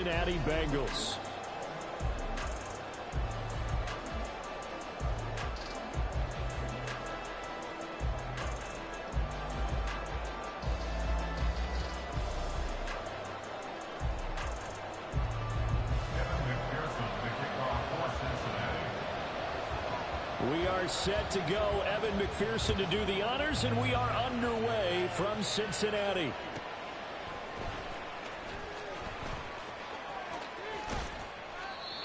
Cincinnati Bengals. We are set to go. Evan McPherson to do the honors, and we are underway from Cincinnati.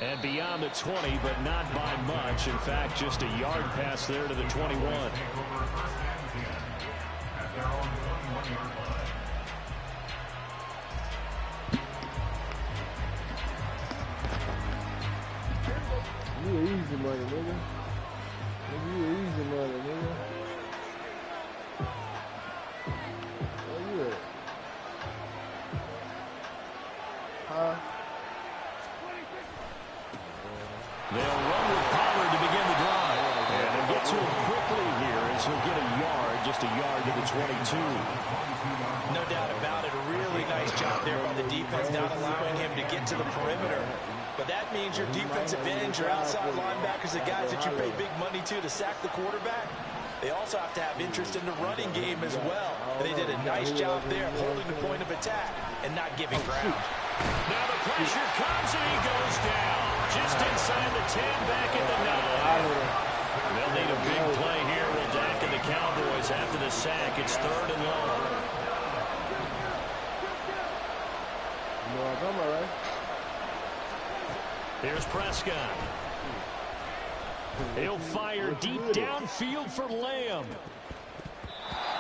And beyond the 20, but not by much. In fact, just a yard pass there to the 21. You easy money, nigga. You easy money, nigga. Where you at? Huh? They'll run with Pollard to begin the drive. And they'll get to him quickly here as he'll get a yard, just a yard to the 22. No doubt about it. A really nice job there by the defense, not allowing him to get to the perimeter. But that means your defensive ends, your outside linebackers, the guys that you pay big money to sack the quarterback, they also have to have interest in the running game as well. And they did a nice job there holding the point of attack and not giving ground. Now the pressure comes and he goes down. Just inside the 10, back at the 9. They'll need a big play here. Will Dak and the Cowboys after the sack. It's 3rd and long. You know what I'm talking about, right? Here's Prescott. He'll fire deep downfield for Lamb.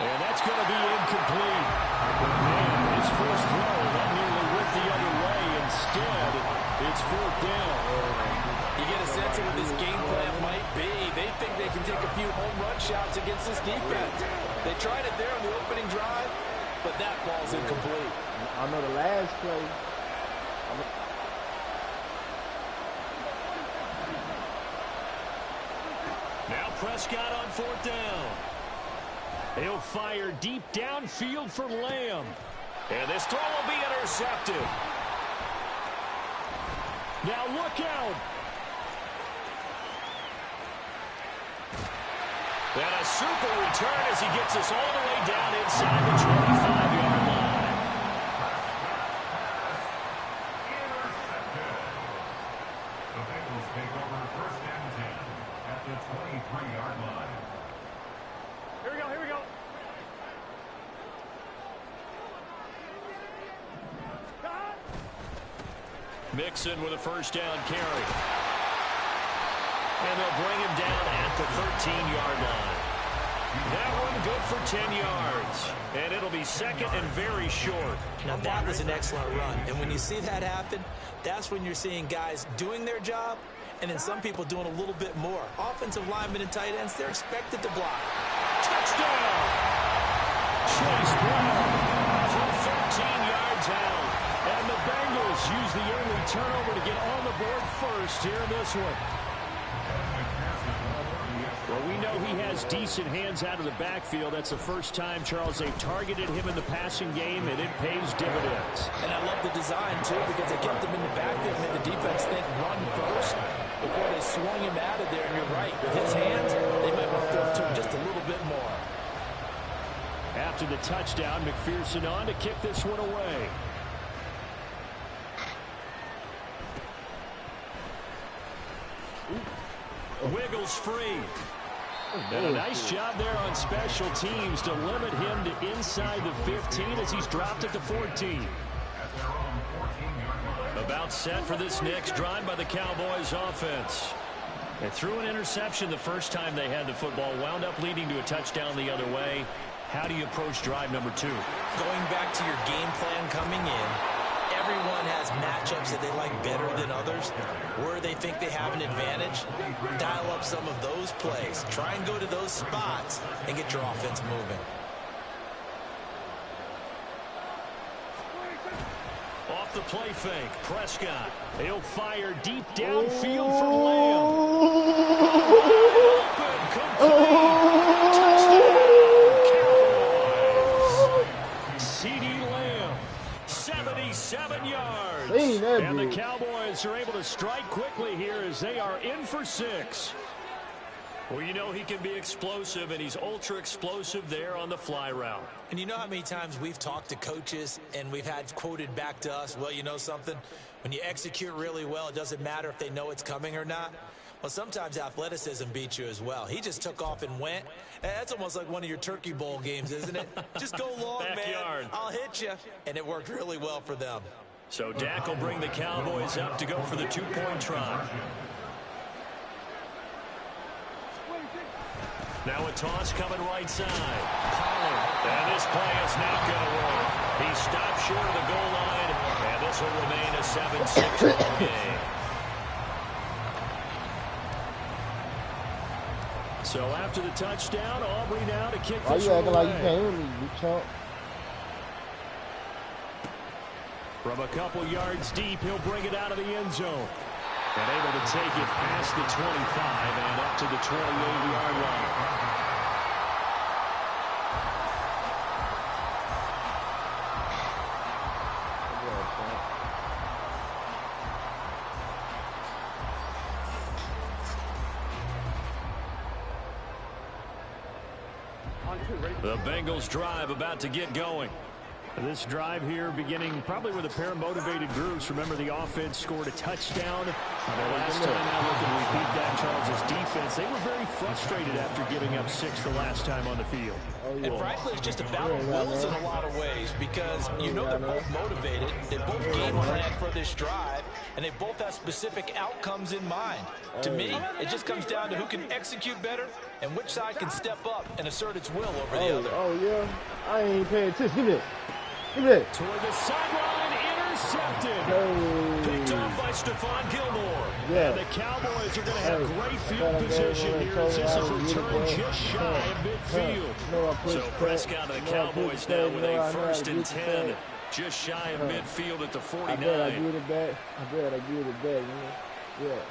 And that's going to be incomplete. Man, his first throw, that nearly went the other way. Instead, it's 4th down. You get a sense of what this game plan might be. They think they can take a few home run shots against this defense. They tried it there on the opening drive, but that ball's incomplete. I know the last play. Now Prescott on 4th down. He'll fire deep downfield for Lamb. And this throw will be intercepted. Now look out. And a super return as he gets us all the way down inside the 25-yard line. The Bengals take over 1st and 10 at the 23-yard line. Here we go, here we go. Mixon with a 1st down carry. And they'll bring him down at the 13-yard line. That one good for 10 yards. And it'll be 2nd and very short. Now that was an excellent run. And when you see that happen, that's when you're seeing guys doing their job and then some people doing a little bit more. Offensive linemen and tight ends, they're expected to block. Touchdown! Chase Brown from 13 yards out. And the Bengals use the early turnover to get on the board first here in this one. Well, we know he has decent hands out of the backfield. That's the first time, Charles, they've targeted him in the passing game, and it pays dividends. And I love the design, too, because they kept him in the backfield and made the defense think run first before they swung him out of there. And you're right, with his hands, they might want to throw to him just a little bit more. After the touchdown, McPherson on to kick this one away. Wiggles free. And a nice job there on special teams to limit him to inside the 15 as he's dropped it to 14. About set for this next drive by the Cowboys offense. They threw an interception the first time they had the football, wound up leading to a touchdown the other way. How do you approach drive number 2? Going back to your game plan coming in, everyone has matchups that they like better than others, where they think they have an advantage. Dial up some of those plays. Try and go to those spots and get your offense moving. Off the play fake, Prescott. He'll fire deep downfield for Lamb. Open, complete. Touchdown, Cowboys. CD Lamb, 77 yards. And the Cowboys are able to strike quickly here as they are in for 6. Well, you know he can be explosive, and he's ultra explosive there on the fly route. And you know how many times we've talked to coaches and we've had quoted back to us, well, you know something? When you execute really well, it doesn't matter if they know it's coming or not. Well, sometimes athleticism beats you as well. He just took off and went. That's almost like one of your Turkey Bowl games, isn't it? Just go long, Backyard. man. I'll hit you. And it worked really well for them. So Dak will bring the Cowboys up to go for the 2-point try. Now a toss coming right side. And this play is not going to work. He stopped short of the goal line, and this will remain a 7-6 ball game. So after the touchdown, Aubrey now to kick this one away. Like you can't hear me, you chump. From a couple yards deep, he'll bring it out of the end zone. And able to take it past the 25 and up to the 28-yard line. The Bengals drive about to get going. This drive here beginning probably with a pair of motivated groups. Remember, the offense scored a touchdown. The last time out looking to repeat that, Charles' defense, they were very frustrated after giving up 6 the last time on the field. And frankly, it's just a battle of wills in a lot of ways because you know they're both motivated. They both game plan for this drive, and they both have specific outcomes in mind. To me, it just comes down to who can execute better and which side can step up and assert its will over the other. Oh, yeah. I ain't paying attention. Give me this. Give me this. Toward the sideline, intercepted. Picked off by Stephon Gilmore. Yeah. And the Cowboys are going to have great field position here as this is returned just shy of midfield. So Prescott and the Cowboys now with a 1st and 10. Just shy of midfield at the 49. I bet I give it back. Man. Yeah.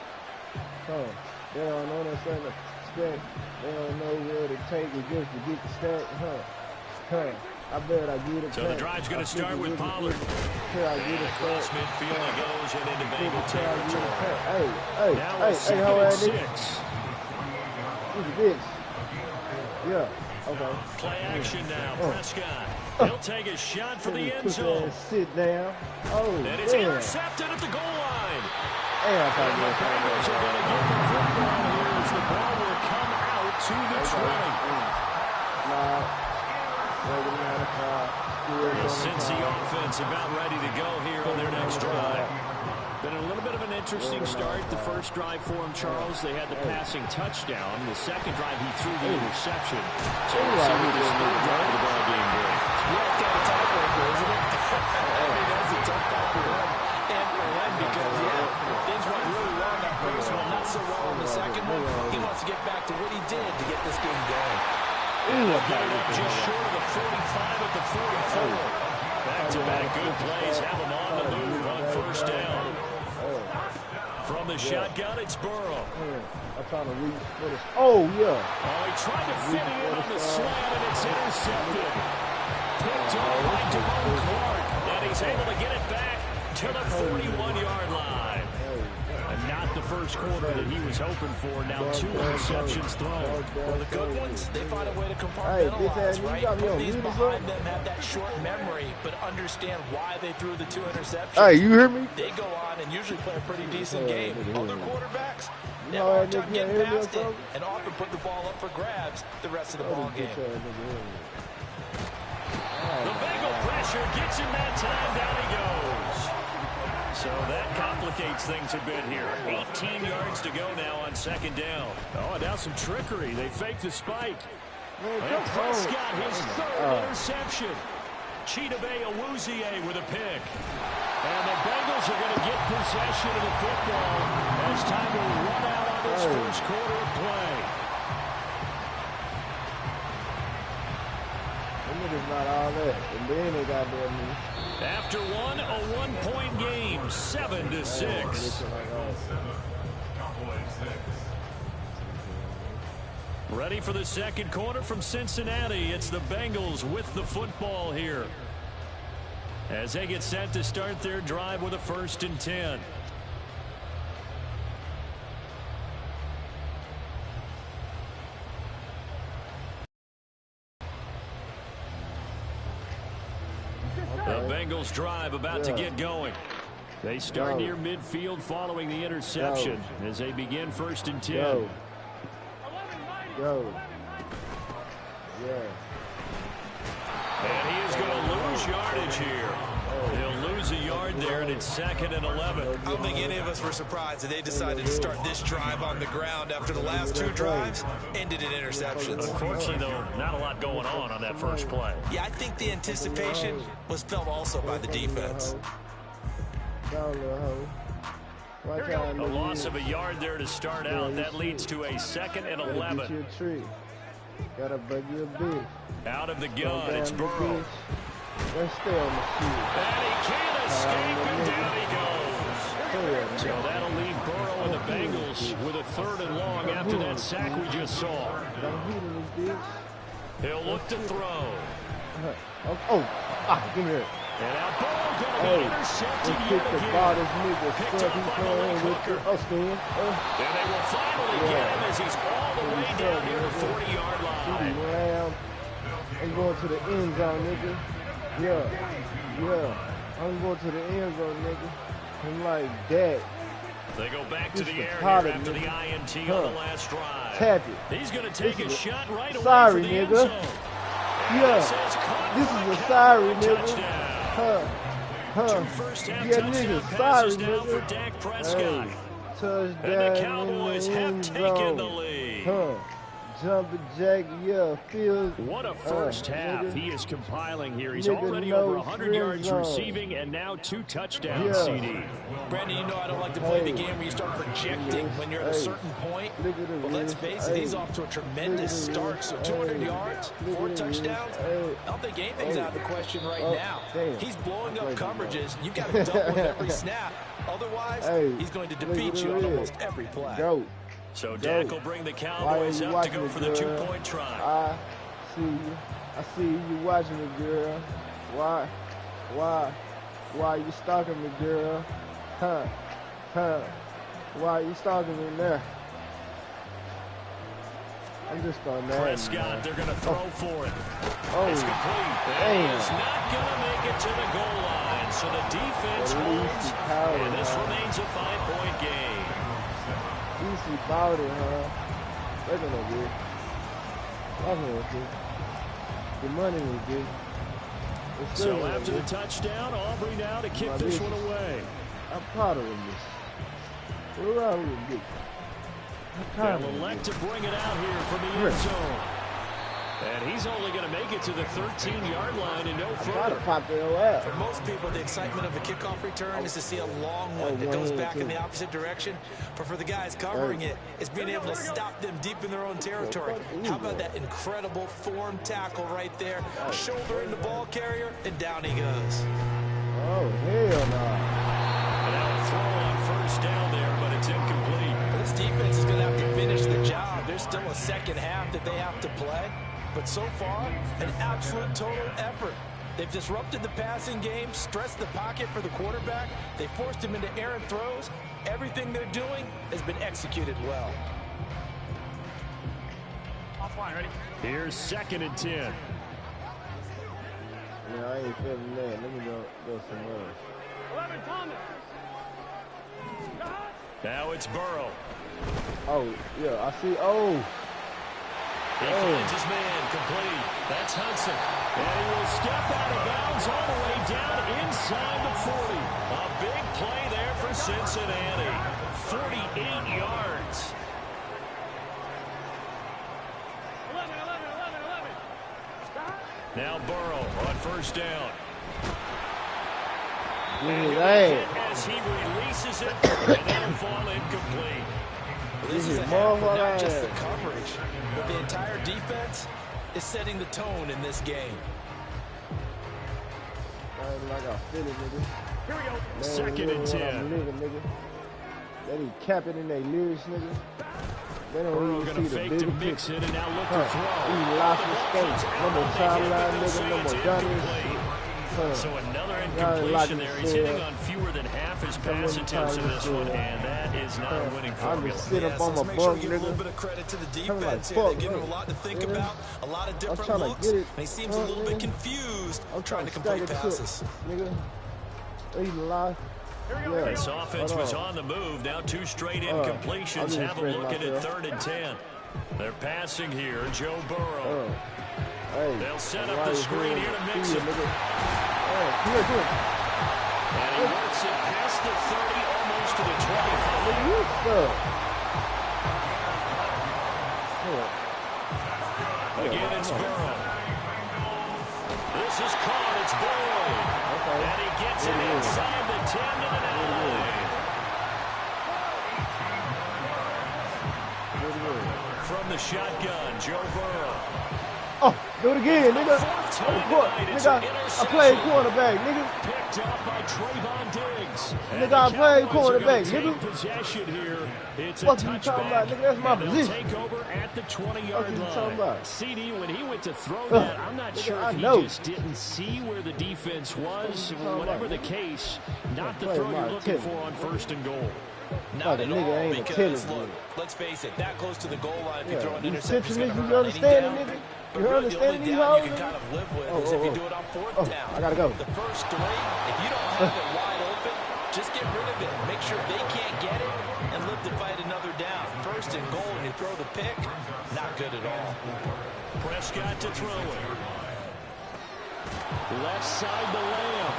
They don't know that certain stack. They don't know where to take it just to get the stack. I bet I get it. So the drive's going to start with Pollard. And across midfield he goes and into Bengal territory. Now it's 2nd and 6. Look at this. Yeah. Okay. Play action now. Prescott. He'll take a shot for the end zone. Sit down. And it's intercepted at the goal line. And the Bengals are going to get the football here as the ball will come out to the 20. The Cincy offense about ready to go here on their next drive. Been a little bit of an interesting start. The first drive for him, Charles, they had the passing touchdown. The second drive, he threw the interception. So we'll see what this third drive of the ball game brings. Yeah, it's kind of tiebreaker, isn't it? I mean, that's a tough part for him and for him because, things went really well in that first one, not so well in the second one. He wants to get back to what he did to get this game going. Just short of the 45 at the 44. Back-to-back good plays have him on the move on 1st down. From the shotgun, it's Burrow. I'm trying to reach for this. Oh, yeah. Oh, he tried to fit it in on the slant, and it's intercepted. Picked off by Jerome Clark, and he's able to get it back to the 41-yard line. And not the first quarter that he was hoping for. Now 2 interceptions thrown. Well, the good ones, they find a way to compartmentalize, right? Put these behind them, have that short memory, but understand why they threw the 2 interceptions. Hey, you hear me? They go on and usually play a pretty decent game. Other quarterbacks, they have a hard time getting past it and often put the ball up for grabs the rest of the ball game. The Bengal pressure gets him that time. Down he goes. So that complicates things a bit here. 18 yards to go now on 2nd down. Oh, now some trickery. They fake the spike. And Prescott, his 3rd interception. Chidobe Awuzie with a pick. And the Bengals are going to get possession of the football as time will run out on this first quarter of play. Not all that. And then they got there. After one, a 1-point game, 7-6. Ready for the second quarter from Cincinnati. It's the Bengals with the football here. as they get set to start their drive with a 1st and 10. The Bengals drive about to get going. They start near midfield following the interception as they begin 1st and 10. And he is going to lose yardage here. He'll lose a yard there, and it's 2nd and 11. I don't think any of us were surprised that they decided to start this drive on the ground after the last 2 drives ended in interceptions. Unfortunately, though, not a lot going on that first play. Yeah, I think the anticipation was felt also by the defense. A loss of a yard there to start out. That leads to a 2nd and 11. Gotta bug your bitch. Out of the gun, it's Burrow. Let's stay on the field. And he can't escape, and down he goes. So that'll leave Burrow and the Bengals with a 3rd and long after that sack we just saw. He'll look to throw. Give me it. And now Burrow going to be intercepted yet again. Picked up by Malik Hooker. And they will finally get him as he's all the way down near the 40-yard line. I'm going to the end zone, nigga. Yeah. I'm going to the end zone, nigga. I'm like that. They go back to the air here after the INT on the last drive. Tap it. He's going to take a shot right away sorry, for the nigga. end zone. This is a sorry, nigga. 2 first-half touchdown passes now for Dak Prescott. Touchdown. And the Cowboys have taken the lead. Jumping jack, field. What a first half he is compiling here. He's already over 100 yards receiving and now 2 touchdowns, CD. Brandon, you know I don't like to play the game where you start projecting when you're at a certain point. But let's face it, he's off to a tremendous start. So 200 yards, 4 touchdowns. I don't think anything's out of the question right now. He's blowing up coverages. You've got to double him every snap. Otherwise, he's going to defeat you on almost every play. So Dak will bring the Cowboys up to go for the 2-point try. I see you watching me, girl. Why you stalking me, girl? Why you stalking me now? I'm just on that. Prescott, they're going to throw for it. It's complete. He's not going to make it to the goal line. So the defense holds, and this remains a 5-point game. Easy about it, They're gonna get. I'm gonna get. The money will get. So after the touchdown, Aubrey now to kick this one away. I'm proud of him. What around with this? They'll elect to bring it out here from the end zone. And he's only going to make it to the 13-yard line and no further. For most people, the excitement of a kickoff return is to see a long one that goes back in the opposite direction. But for the guys covering it, it's being able to stop them deep in their own territory. How about that incredible form tackle right there? Shouldering the ball carrier, and down he goes. Oh, hell no. And now throw on first down there, but it's incomplete. This defense is going to have to finish the job. There's still a second half that they have to play. But so far, an absolute total effort. They've disrupted the passing game, stressed the pocket for the quarterback. They forced him into errant throws. Everything they're doing has been executed well. Offline, ready? Here's 2nd and 10. Yeah, I ain't feeling that. Let me go somewhere. 11, Thomas. Now it's Burrow. Oh, yeah, I see. Oh. He finds his man complete. That's Hudson. And he will step out of bounds all the way down inside the 40. A big play there for Cincinnati. 48 yards. 11. Now Burrow on first down. As he releases it, and that'll fall incomplete. This is a half of not just the coverage, but the entire defense is setting the tone in this game. Like I feel it, nigga. Here we go. 2nd and 10. Nigga. They be capping in their lyrics, nigga. They don't Burrow even gonna see fake the to big mix picture. it and now look to throw. He lost his space. No more sideline, nigga. No more Johnny. So another fair incompletion there. He's hitting on fewer than half his pass attempts in this one, and that is not a winning formula. I'm just sitting up on my make butt, sure we give a nigga. little bit of credit to the defense. Like, They're giving him a lot to think about, a lot of different looks, and he seems a little bit confused trying to complete passes. Nigga. Are you alive? Yeah. This offense was on the move. Now 2 straight incompletions. Have a look at it, 3rd and 10. They're passing here. Joe Burrow. Hey, they'll set up the screen here to mix it. Here. And he works it past the 30, almost to the 25. Again, it's Burrow. This is caught. It's Boyd. And he gets it inside the 10 to the 9. From the shotgun, Joe Burrow. Oh, do it again, nigga. I played quarterback, nigga. Picked up by Trayvon Diggs. Nigga, I played quarterback, nigga. Possession here. It's what you talking about, nigga? That's my position. Take over at the 20-yard line. CD, when he went to throw that, I'm not sure if he just didn't see where the defense was. Whatever the case, not the throw you're looking for on 1st and goal. Not at all, because, look, let's face it, that close to the goal line, if you throw an interception, you understand, nigga? You understand these hoes? You can kind of live with is if you do it on 4th down. I gotta go. The first 3, if you don't have it wide open, just get rid of it. Make sure they can't get it and live to fight another down. 1st and goal, and you throw the pick, not good at all. Prescott to throw it. Left side to Lamb.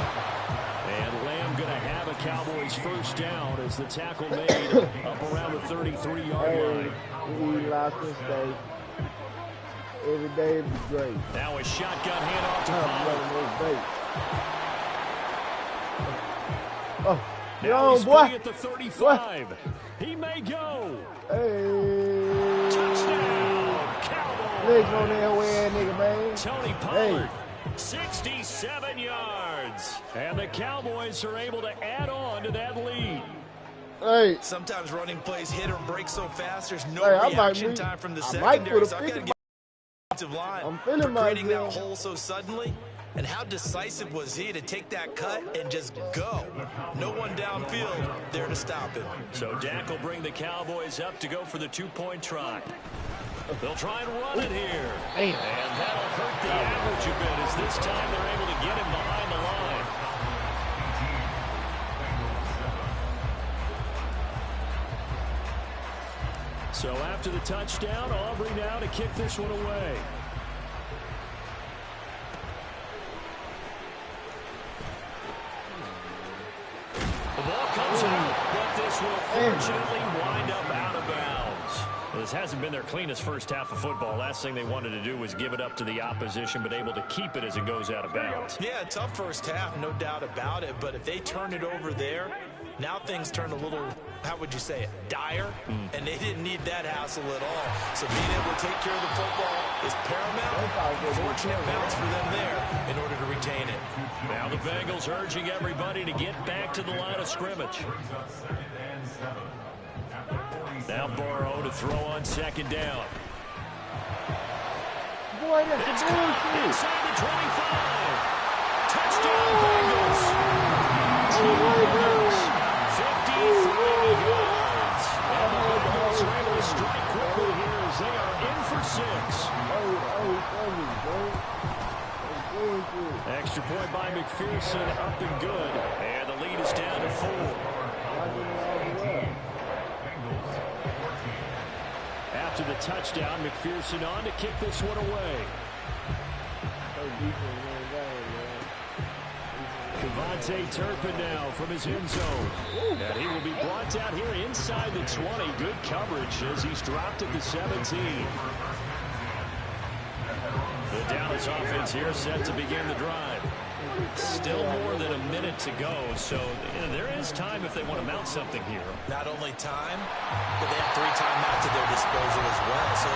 And Lamb going to have a Cowboys 1st down as the tackle made up around the 33-yard line. We lost this day. Every day is great. Now a shotgun handoff to Pollard. Oh, now he's boy. At the 35. What? He may go. Hey. Touchdown, Cowboys. Legs on that way, nigga, man. Tony Pollard. Hey. 67 yards. And the Cowboys are able to add on to that lead. Hey. Sometimes running plays hit or break so fast, there's no reaction time from the secondary. So I've got to give line for creating that hole so suddenly. And how decisive was he to take that cut and just go? No one downfield there to stop him. So Dak will bring the Cowboys up to go for the 2-point try. They'll try and run it here. And that'll hurt the average a bit as this time they're able to get him behind the line. So after the touchdown, Aubrey now to kick this one away. The ball comes out, but this will fortunately wind up out of bounds. This hasn't been their cleanest first half of football. Last thing they wanted to do was give it up to the opposition, but able to keep it as it goes out of bounds. Yeah, tough first half, no doubt about it. But if they turn it over there, now things turn a little, how would you say it, dire? And they didn't need that hassle at all. So being able to take care of the football is paramount. Fortunate bounce for them there in order to retain it. Now the Bengals urging everybody to get back to the line of scrimmage. Now Burrow to throw on 2nd down. Boy, that's a bullshit. Inside the 25. Touchdown Bengals. 53 yards. And the Bengals are able to strike quickly here as they are in for 6. Extra point by McPherson, up and good. And the lead is down to 4. After the touchdown, McPherson on to kick this one away. Kevontae Turpin now from his end zone. And he will be brought out here inside the 20. Good coverage as he's dropped at the 17. The Dallas offense here set to begin the drive. Still more than a minute to go, so there is time if they want to mount something here. Not only time, but they have 3 timeouts at their disposal as well, so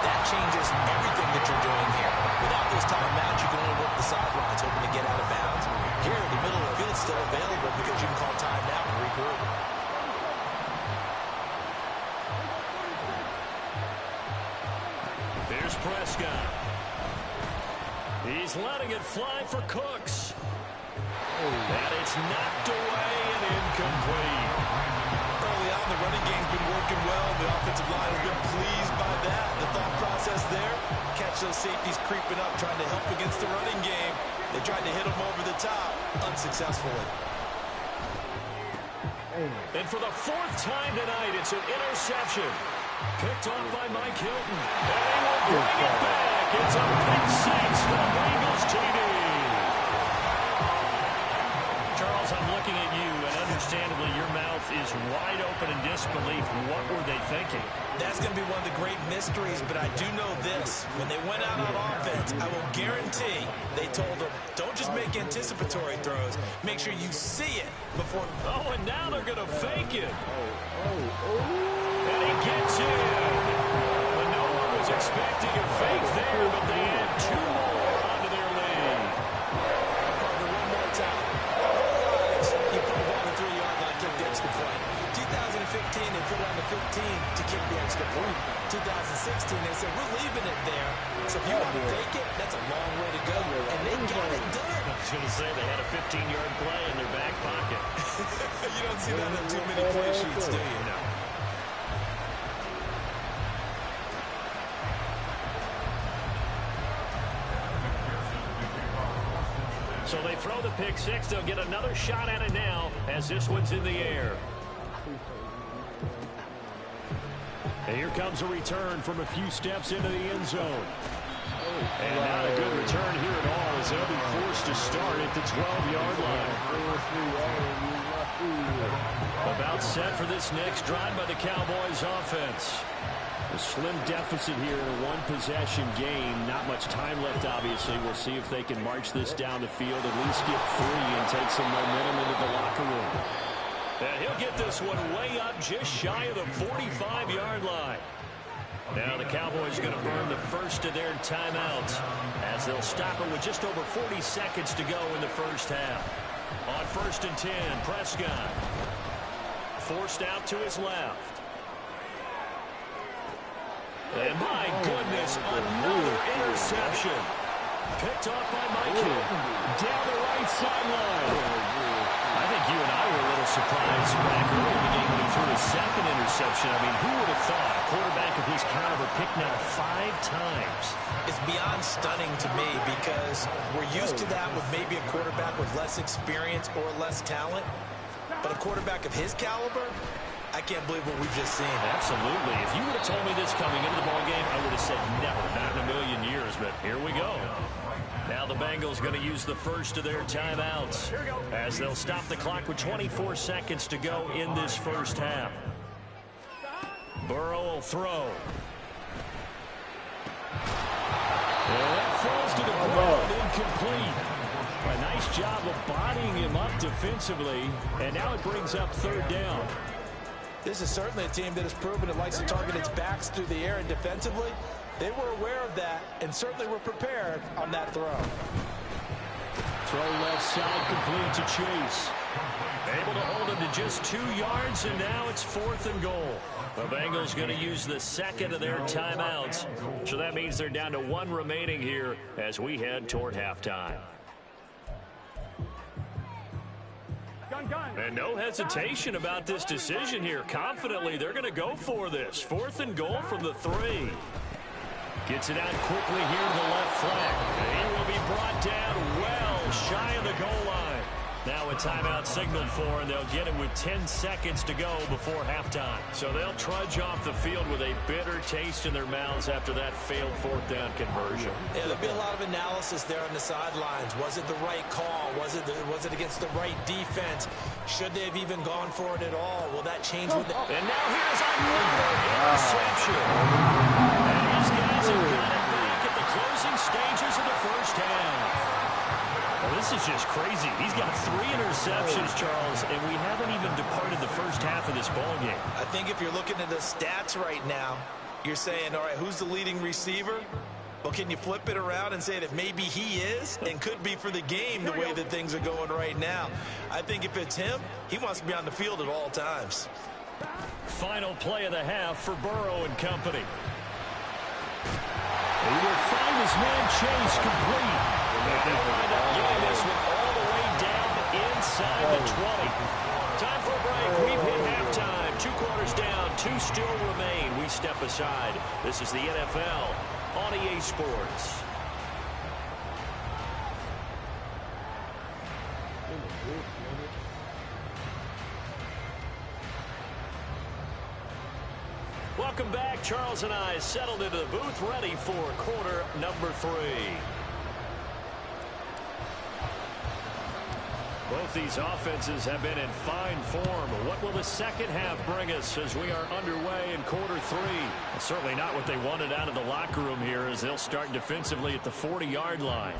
that changes everything that you're doing here. Without those timeouts, you can only work the sidelines, hoping to get out of bounds. Here, the middle of the field is still available because you can call timeout and regroup. Here's Prescott. He's letting it fly for Cooks. And it's knocked away and incomplete. Early on, the running game's been working well. The offensive line has been pleased by that. The thought process there, catch those safeties creeping up, trying to help against the running game. They tried to hit them over the top, unsuccessfully. And for the fourth time tonight, it's an interception. Picked off by Mike Hilton. And he will bring it back. It's a pick six for the Bengals TD. Charles, I'm looking at you, and understandably, your mouth is wide open in disbelief. What were they thinking? That's going to be one of the great mysteries, but I do know this. When they went out on offense, I will guarantee they told them, don't just make anticipatory throws. Make sure you see it before. Oh, and now they're going to fake it. And he gets in. Well, no one was expecting a fake there, but they add two more onto their lead. Partner, one more time. You put it on the 3-yard line, kick the extra point. 2015, they put it on the 15 to kick the extra point. 2016, they said, we're leaving it there. So if you want to fake it, that's a long way to go. And they got it done. I was going to say they had a 15-yard play in their back pocket. You don't see that on too many play sheets, do you? No. So they throw the pick six. They'll get another shot at it now as this one's in the air. And here comes a return from a few steps into the end zone. And not a good return here at all as they'll be forced to start at the 12-yard line. About set for this next drive by the Cowboys offense. A slim deficit here in a one-possession game. Not much time left, obviously. We'll see if they can march this down the field, at least get free and take some momentum into the locker room. And he'll get this one way up just shy of the 45-yard line. Now the Cowboys are going to burn the first of their timeouts as they'll stop it with just over 40 seconds to go in the first half. On 1st and 10, Prescott forced out to his left. And my goodness, another interception. Picked off by Mike Hilton down the right sideline. I think you and I were a little surprised back early in the game when he threw his second interception. I mean, who would have thought a quarterback of his caliber picked now 5 times? It's beyond stunning to me because we're used to that with maybe a quarterback with less experience or less talent. But a quarterback of his caliber, I can't believe what we've just seen. Absolutely. If you would have told me this coming into the ballgame, I would have said never, not in a million years. But here we go. Now the Bengals going to use the first of their timeouts as they'll stop the clock with 24 seconds to go in this first half. Burrow will throw. And that falls to the ground, incomplete. A nice job of bodying him up defensively, and now it brings up 3rd down. This is certainly a team that has proven it likes to target its backs through the air, and defensively, they were aware of that and certainly were prepared on that throw. Throw left side complete to Chase. Able to hold him to just 2 yards, and now it's 4th and goal. The Bengals going to use the second of their timeouts. So that means they're down to 1 remaining here as we head toward halftime. And no hesitation about this decision here. Confidently, they're going to go for this. 4th and goal from the 3. Gets it out quickly here to the left flank. He will be brought down well shy of the goal line. Now a timeout signaled for, and they'll get him with 10 seconds to go before halftime. So they'll trudge off the field with a bitter taste in their mouths after that failed 4th down conversion. Yeah, there'll be a lot of analysis there on the sidelines. Was it the right call? Was it against the right defense? Should they have even gone for it at all? Will that change with the... And now here's another interception. And these guys have got it back at the closing stages of the first half. Well, this is just crazy. He's got 3 interceptions, Charles, and we haven't even departed the first half of this ballgame. I think if you're looking at the stats right now, you're saying, all right, who's the leading receiver? Well, can you flip it around and say that maybe he is and could be for the game the way that things are going right now? I think if it's him, he wants to be on the field at all times. Final play of the half for Burrow and company. He will find his man Chase complete. And he'll wind up getting this one all the way down inside the 20. Time for a break. We've hit halftime. 2 quarters down. 2 still remain. We step aside. This is the NFL on EA Sports. Welcome back. Charles and I settled into the booth, ready for quarter number 3. Both these offenses have been in fine form. What will the second half bring us as we are underway in quarter 3? Well, certainly not what they wanted out of the locker room here, as they'll start defensively at the 40-yard line.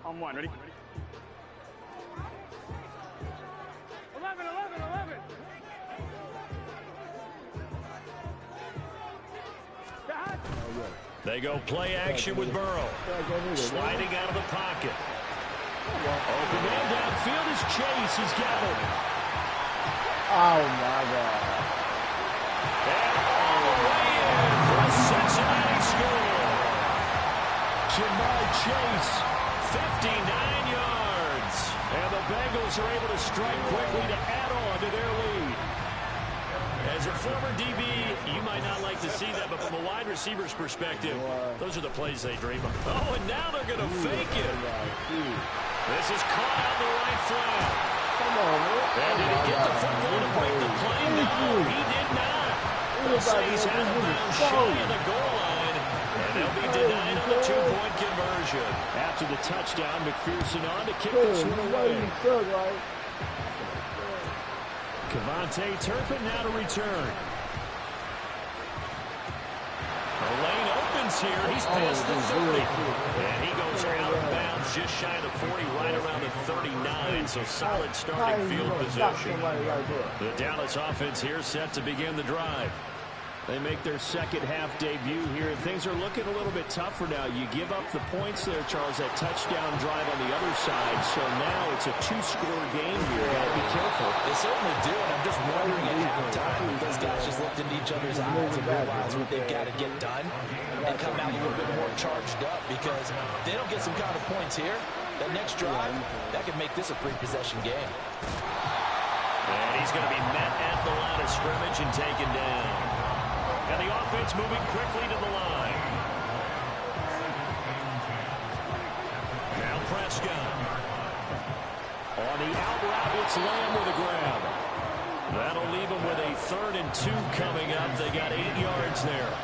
On 1, ready? 11, 11, 11. They go play action with Burrow. Sliding out of the pocket. Open man downfield is Chase. He's got it. Oh, my God. And all the way in for a Cincinnati score. Jamar Chase, 59 yards. And the Bengals are able to strike quickly to add on to their lead. As a former DB, you might not like to see that, but from a wide receiver's perspective, those are the plays they dream of. Oh, and now they're going to fake it. This is caught on the right flat. Come on, man. And did he get the football to break the play? No, he did not. The Saints had him down shy of the goal line, and they'll be denied on the 2-point conversion. After the touchdown, McPherson on to kick this one away. Cavante Turpin now to return. The lane opens here. He's past the 30. And he goes out of bounds just shy of the 40, right around the 39. So solid starting field position. The Dallas offense here set to begin the drive. They make their second half debut here. Things are looking a little bit tougher now. You give up the points there, Charles, that touchdown drive on the other side. So now it's a 2-score game here. Got to be careful. They certainly do, and I'm just wondering at halftime if those guys just looked into each other's eyes and realized what they've got to get done and come out a little bit more charged up, because if they don't get some kind of points here, that next drive, that could make this a 3-possession game. And he's going to be met at the line of scrimmage and taken down. And the offense moving quickly to the line. Now Prescott. On the out route, it's Lamb with a grab. That'll leave them with a 3rd and 2 coming up. They got 8 yards there.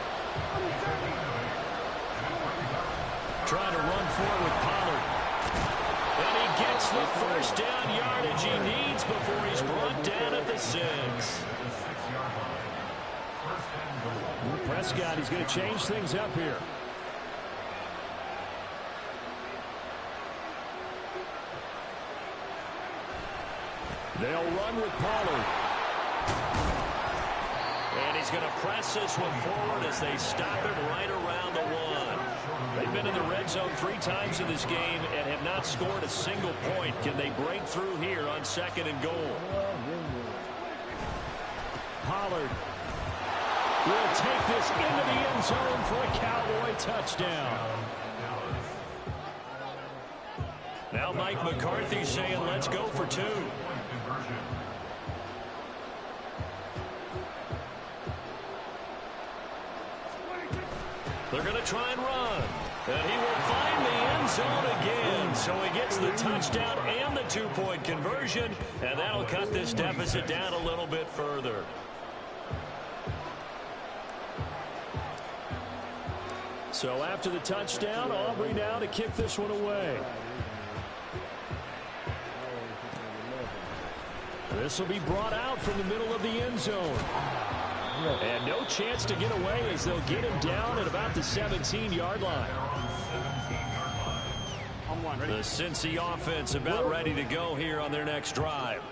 Trying to run forward with Pollard. And he gets the first down yardage he needs before he's brought down at the 6. Prescott, he's going to change things up here. They'll run with Pollard. And he's going to press this one forward as they stop him right around the 1. They've been in the red zone 3 times in this game and have not scored a single point. Can they break through here on 2nd and goal? Pollard will take this into the end zone for a Cowboy touchdown. Now Mike McCarthy saying, let's go for 2. They're going to try and run. And he will find the end zone again. So he gets the touchdown and the 2-point conversion. And that'll cut this deficit down a little bit further. So after the touchdown, Aubrey now to kick this one away. This will be brought out from the middle of the end zone. And no chance to get away as they'll get him down at about the 17-yard line. On 1, ready? The Cincy offense about ready to go here on their next drive.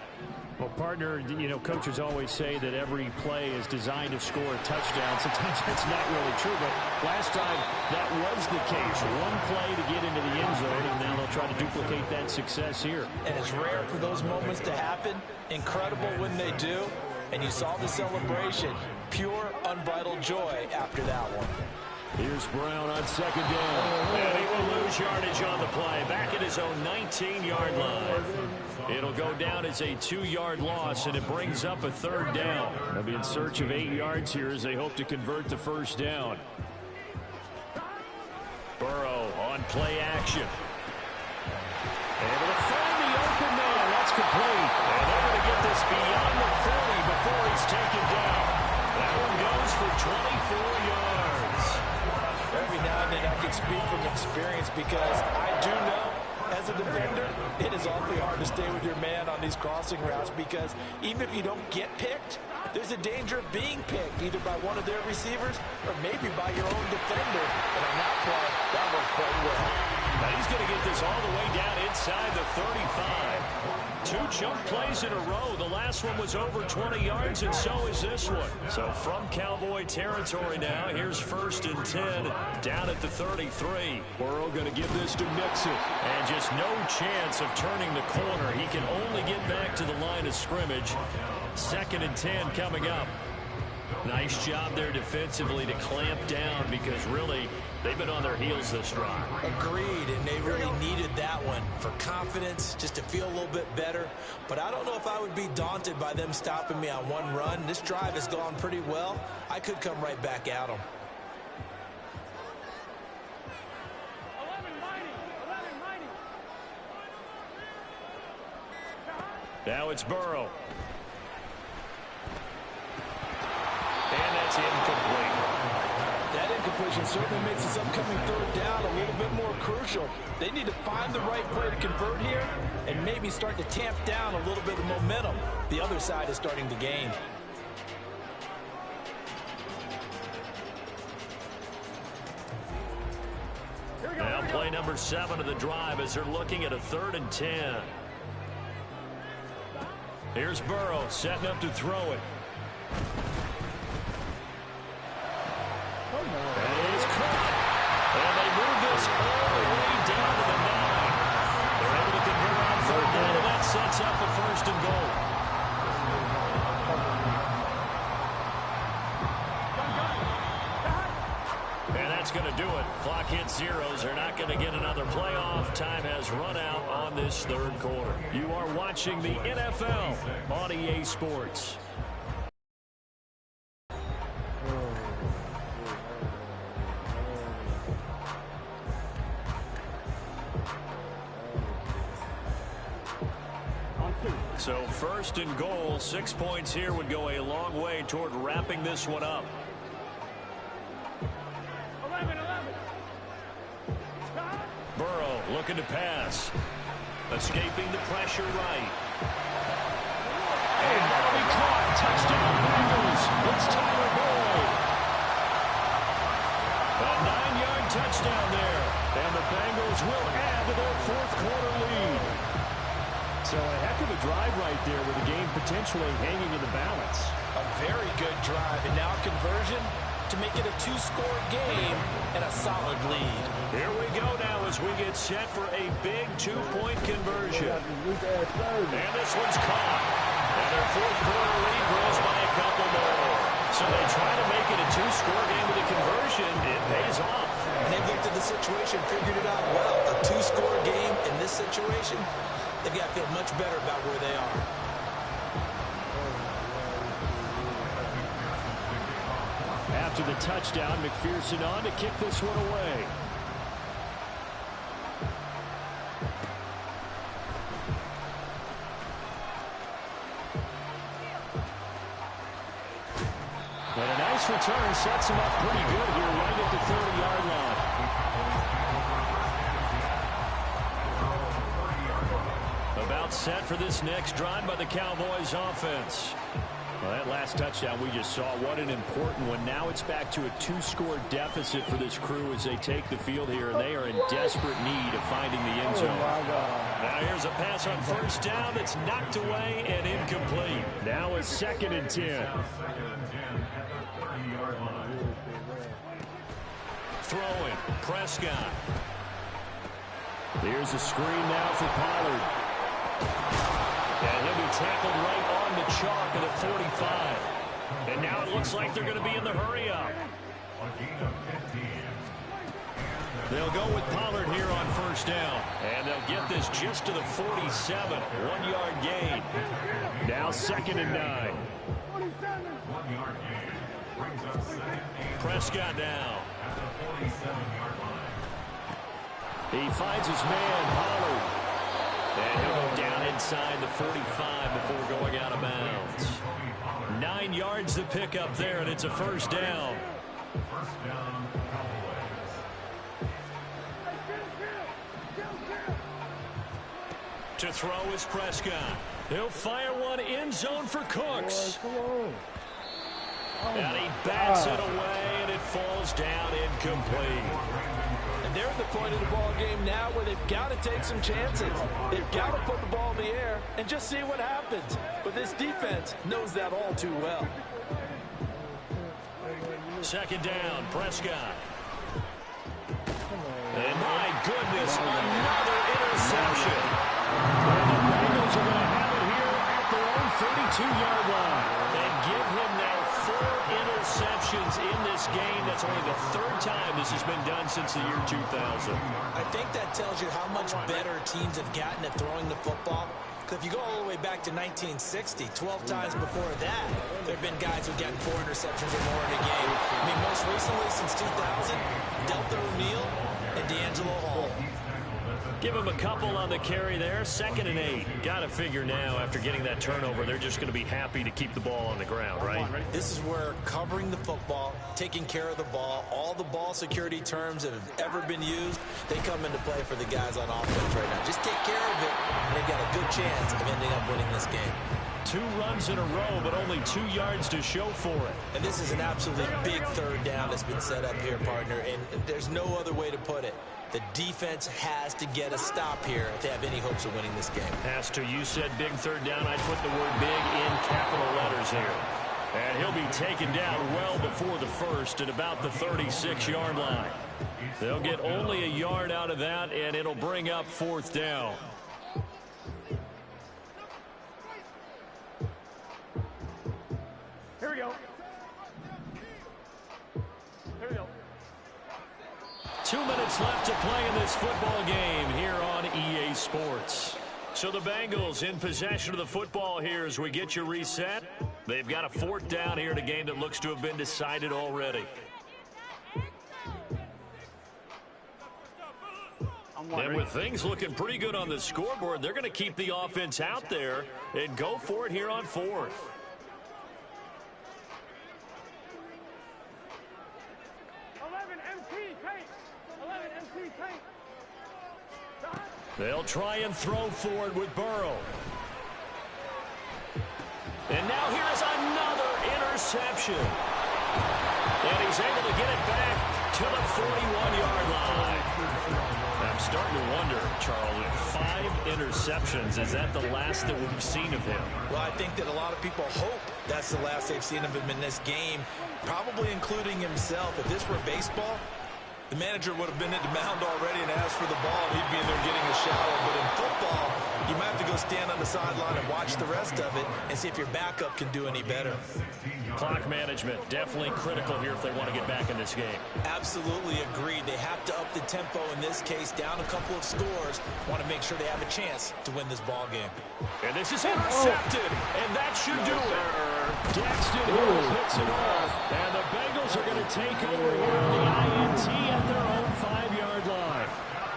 Well, partner, you know, coaches always say that every play is designed to score a touchdown. Sometimes that's not really true, but last time that was the case. One play to get into the end zone, and now they'll try to duplicate that success here. And it's rare for those moments to happen. Incredible when they do. And you saw the celebration. Pure, unbridled joy after that one. Here's Brown on second down. And he will lose yardage on the play. Back at his own 19-yard line. It'll go down as a 2-yard loss, and it brings up a third down. They'll be in search of 8 yards here as they hope to convert the first down. Burrow on play action. Able to find the open man. That's complete. And they're going to get this beyond the 40 before he's taken down. That one goes for 24 yards. Every now and then I can speak from experience because I do know as a defender it is awfully hard to stay with your man on these crossing routes because even if you don't get picked, there's a danger of being picked either by one of their receivers or maybe by your own defender. And on that play, that worked quite well. Now he's going to get this all the way down inside the 35. 2 jump plays in a row. The last one was over 20 yards, and so is this one. So from Cowboy territory now, here's 1st and 10 down at the 33. Burrow going to give this to Mixon. And just no chance of turning the corner. He can only get back to the line of scrimmage. 2nd and 10 coming up. Nice job there defensively to clamp down because really they've been on their heels this drive. Agreed, and they really needed that one for confidence, just to feel a little bit better. But I don't know if I would be daunted by them stopping me on one run. This drive has gone pretty well. I could come right back at them. 11 mighty. Now it's Burrow. And that's incomplete. That incompletion certainly makes this upcoming third down a little bit more crucial. They need to find the right play to convert here and maybe start to tamp down a little bit of momentum. The other side is starting to gain. Now play number 7 of the drive as they're looking at a 3rd and 10. Here's Burrow setting up to throw it. That is caught. And they move this all the way down to the 9. They're able to convert on 3rd down, and that sets up a 1st and goal. And that's going to do it. Clock hits zeros. They're not going to get another playoff. Time has run out on this 3rd quarter. You are watching the NFL on EA Sports. So 1st and goal, 6 points here would go a long way toward wrapping this one up. 11. Burrow looking to pass. Escaping the pressure right. And that'll be caught. Touchdown Bengals. It's Tyler Boyd. A 9-yard touchdown there. And the Bengals will add to their 4th quarter lead. So a heck of a drive right there with the game potentially hanging in the balance. A very good drive, and now conversion to make it a 2-score game and a solid lead. Here we go now as we get set for a big 2-point conversion. And this one's caught. And their 4th quarter lead grows by a couple more. So they try to make it a 2-score game with a conversion. It pays off. And they've looked at the situation, figured it out well. A 2-score game in this situation, they've got to feel much better about where they are. After the touchdown, McPherson on to kick this one away. And a nice return sets him up pretty good here right at the 30-yard line. About set for this next drive by the Cowboys offense. Well, that last touchdown we just saw, what an important one. Now it's back to a 2-score deficit for this crew as they take the field here, and they are in desperate need of finding the end zone. Now here's a pass on first down that's knocked away and incomplete. Now a 2nd and 10. Throwing, Prescott. Here's a screen now for Pollard. And he'll be tackled right on the chalk at the 45. And now it looks like they're going to be in the hurry-up. They'll go with Pollard here on first down. And they'll get this just to the 47. 1-yard gain. Now 2nd and 9. Prescott now. He finds his man, Pollard. And he'll go down inside the 45 before going out of bounds. 9 yards to pick up there, and it's a first down. To throw is Prescott. He'll fire one end zone for Cooks. And he bats it away, and it falls down incomplete. And they're at the point of the ball game now where they've got to take some chances. They've got to put the ball in the air and just see what happens. But this defense knows that all too well. 2nd down, Prescott. And my goodness, another interception. And the Bengals are going to have it here at their own 32-yard line. And give him now 4 interceptions in this game. That's only the 3rd time this has been done since the year 2000. I think that tells you how much better teams have gotten at throwing the football. Because if you go all the way back to 1960, 12 times before that, there have been guys who've gotten 4 interceptions or more in a game. I mean, most recently since 2000, Delta O'Neal and D'Angelo Hall. Give him a couple on the carry there. 2nd and 8. Got to figure now after getting that turnover, they're just going to be happy to keep the ball on the ground, right? This is where covering the football, taking care of the ball, all the ball security terms that have ever been used, they come into play for the guys on offense right now. Just take care of it, and they've got a good chance of ending up winning this game. 2 runs in a row, but only 2 yards to show for it. And this is an absolutely big 3rd down that's been set up here, partner, and there's no other way to put it. The defense has to get a stop here if they have any hopes of winning this game. Has to. You said big 3rd down. I'd put the word big in capital letters here. And he'll be taken down well before the 1st at about the 36-yard line. They'll get only a yard out of that, and it'll bring up 4th down. Here we go. Here we go. 2 minutes left to play in this football game here on EA Sports. So the Bengals in possession of the football here as we get you reset. They've got a 4th down here in a game that looks to have been decided already. And with things looking pretty good on the scoreboard, they're going to keep the offense out there and go for it here on 4th. They'll try and throw forward with Burrow. And now here's another interception. And he's able to get it back to the 41-yard line. I'm starting to wonder, Charles, if 5 interceptions, is that the last that we've seen of him? Well, I think that a lot of people hope that's the last they've seen of him in this game, probably including himself. If this were baseball, the manager would have been at the mound already and asked for the ball. He'd be in there getting a shower. But in football, you might have to go stand on the sideline and watch the rest of it and see if your backup can do any better. Clock management, definitely critical here if they want to get back in this game. Absolutely agreed. They have to up the tempo in this case, down a couple of scores. Want to make sure they have a chance to win this ball game. And this is intercepted, and that should do it. Daxton Hill hits it off, and the Bengals are going to take over here on the INT at their own 5-yard line.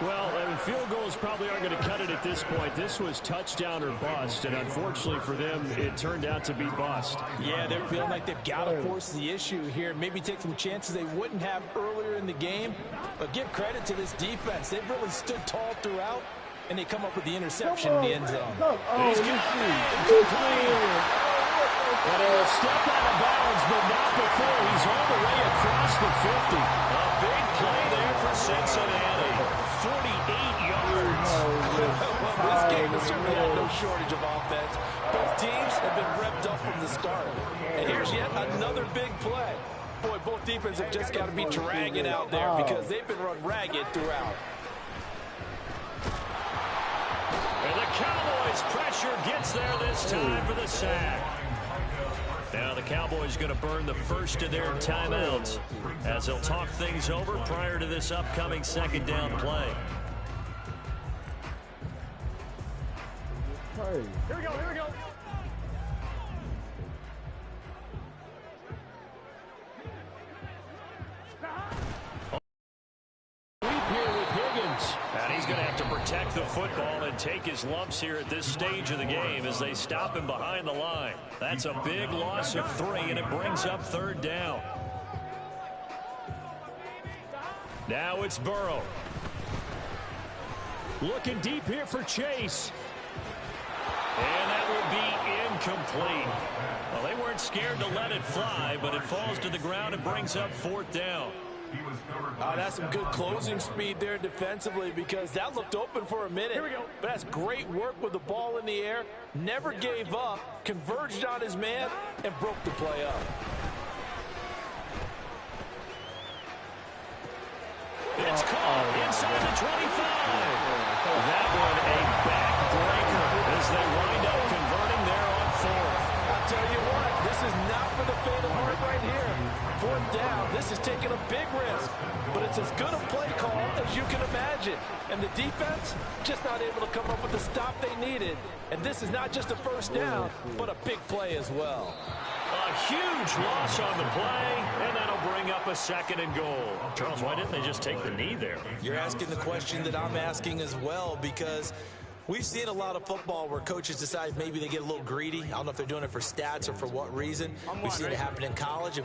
Well, I mean, field goals probably aren't going to cut it at this point. This was touchdown or bust, and unfortunately for them, it turned out to be bust. Yeah, they're feeling like they've got to force the issue here, maybe take some chances they wouldn't have earlier in the game. But give credit to this defense. They've really stood tall throughout, and they come up with the interception in the end zone. He's And he will step out of bounds, but not before he's all the way across the 50. A big play there for Cincinnati. 48 yards. This game has certainly had no shortage of offense. Both teams have been revved up from the start. And here's yet another big play. Boy, both defenses have just got to be dragging out there because they've been run ragged throughout. And the Cowboys' pressure gets there this time for the sack. Now the Cowboys going to burn the first of their timeouts as they'll talk things over prior to this upcoming second down play. Here we go, here we go. And he's going to have to protect the football and take his lumps here at this stage of the game as they stop him behind the line. That's a big loss of 3, and it brings up third down. Now it's Burrow. Looking deep here for Chase. And that will be incomplete. Well, they weren't scared to let it fly, but it falls to the ground and brings up fourth down. That's some good closing speed there defensively because that looked open for a minute. But that's great work with the ball in the air. Never gave up, converged on his man, and broke the play up. It's caught inside the 25. That one a backbreaker as they wind up converting there on fourth. I'll tell you what, this is not for the faint of heart right here. Fourth down, this is taking a big risk, but it's as good a play call as you can imagine. And the defense just not able to come up with the stop they needed. And this is not just a first down, but a big play as well. A huge loss on the play, and that'll bring up a second and goal. Charles, why didn't they just take the knee there? You're asking the question that I'm asking as well, because we've seen a lot of football where coaches decide maybe they get a little greedy. I don't know if they're doing it for stats or for what reason. We've seen it happen in college.